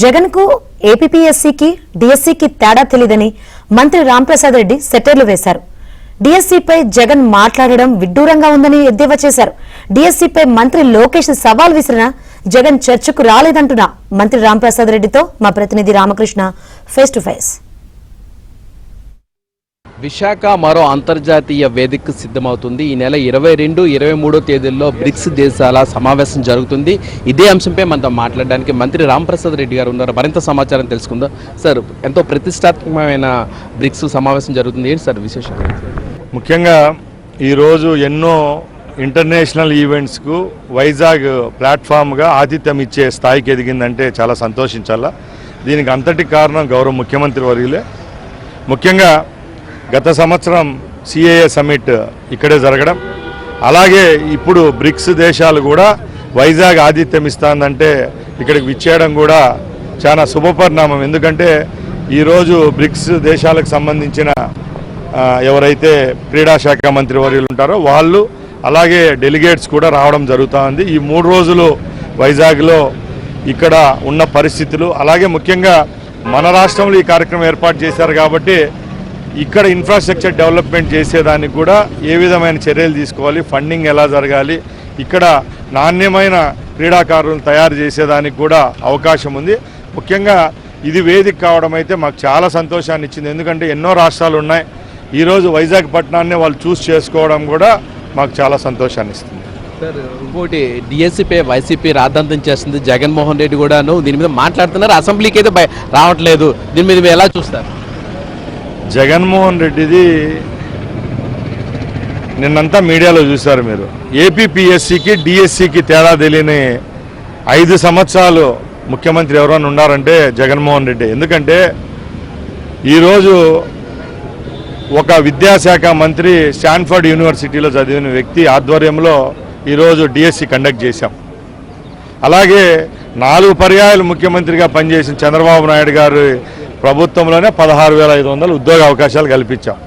జగన్ కు ఏపీఎస్సీకి డిఎస్సీకి తేడా తెలియదని మంత్రి రాంప్రసాద్ రెడ్డి సెటైర్లు వేశారు. డిఎస్సీపై జగన్ మాట్లాడడం విడ్డూరంగా ఉందని ఎద్దేవా చేశారు. డిఎస్సీపై మంత్రి లోకేష్ సవాల్ విసిరినా జగన్ చర్చకు రాలేదంటున్న మంత్రి రాంప్రసాద్ రెడ్డితో మా ప్రతినిధి Ramakrishna face to face. Visakha మరో అంతర్జాతీయ వేదికకు సిద్ధమవుతుంది. ఈ నెల 22, 23 తేదీల్లో బ్రిక్స్ దేశాల సమావేశం జరుగుతుంది. ఇదే అంశంపై మనతో మాట్లాడడానికి మంత్రి రాంప్రసాద్ రెడ్డి గారు ఉన్నారు. మరింత సమాచారం తెలుసుకుందాం. సార్, ఎంతో ప్రతిష్టాత్మకమైన బ్రిక్స్ సమావేశం జరుగుతుంది. ఏంటి సార్ విశేషం? ముఖ్యంగా ఈరోజు ఎన్నో ఇంటర్నేషనల్ ఈవెంట్స్కు వైజాగ్ ప్లాట్ఫామ్గా ఆతిథ్యం ఇచ్చే స్థాయికి ఎదిగిందంటే చాలా సంతోషించాలా. దీనికి అంతటి కారణం గౌరవ ముఖ్యమంత్రి వర్యులే. ముఖ్యంగా గత సంవత్సరం సిఏఏ సమ్మిట్ ఇక్కడే జరగడం, అలాగే ఇప్పుడు బ్రిక్స్ దేశాలు కూడా వైజాగ్ ఆతిథ్యం ఇస్తుందంటే ఇక్కడికి విచ్చేయడం కూడా చాలా శుభపరిణామం. ఎందుకంటే ఈరోజు బ్రిక్స్ దేశాలకు సంబంధించిన ఎవరైతే క్రీడా శాఖ మంత్రి వర్యులు ఉంటారో వాళ్ళు, అలాగే డెలిగేట్స్ కూడా రావడం జరుగుతూ ఉంది. ఈ 3 రోజులు వైజాగ్లో ఇక్కడ ఉన్న పరిస్థితులు, అలాగే ముఖ్యంగా మన రాష్ట్రంలో ఈ కార్యక్రమం ఏర్పాటు చేశారు కాబట్టి ఇక్కడ ఇన్ఫ్రాస్ట్రక్చర్ డెవలప్మెంట్ చేసేదానికి కూడా ఏ విధమైన చర్యలు తీసుకోవాలి, ఫండింగ్ ఎలా జరగాలి, ఇక్కడ నాణ్యమైన క్రీడాకారులను తయారు చేసేదానికి కూడా అవకాశం ఉంది. ముఖ్యంగా ఇది వేదిక కావడం అయితే మాకు చాలా సంతోషాన్ని ఇచ్చింది. ఎందుకంటే ఎన్నో రాష్ట్రాలు ఉన్నాయి. ఈరోజు వైజాగ్ పట్టణాన్ని వాళ్ళు చూస్ చేసుకోవడం కూడా మాకు చాలా సంతోషాన్ని ఇస్తుంది. సార్, ఇంకోటి డిఎస్సీపై వైసీపీ రాద్ధాంతం చేస్తుంది. జగన్మోహన్ రెడ్డి కూడాను దీని మీద మాట్లాడుతున్నారు. అసెంబ్లీకి అయితే రావట్లేదు. దీని మీద మీరు ఎలా చూస్తారు? జగన్మోహన్ రెడ్డిది నిన్నంతా మీడియాలో చూశారు మీరు. ఏపీఎస్సీకి డిఎస్సీకి తేడా తెలియని 5 సంవత్సరాలు ముఖ్యమంత్రి ఎవరైనా ఉన్నారంటే జగన్మోహన్ రెడ్డి. ఎందుకంటే ఈరోజు ఒక విద్యాశాఖ మంత్రి స్టాన్ఫర్డ్ యూనివర్సిటీలో చదివిన వ్యక్తి ఆధ్వర్యంలో ఈరోజు డిఎస్సీ కండక్ట్ చేశాం. అలాగే 4 పర్యాయాలు ముఖ్యమంత్రిగా పనిచేసిన చంద్రబాబు నాయుడు గారు ప్రభుత్వంలోనే 16,500 ఉద్యోగ అవకాశాలు కల్పించాం.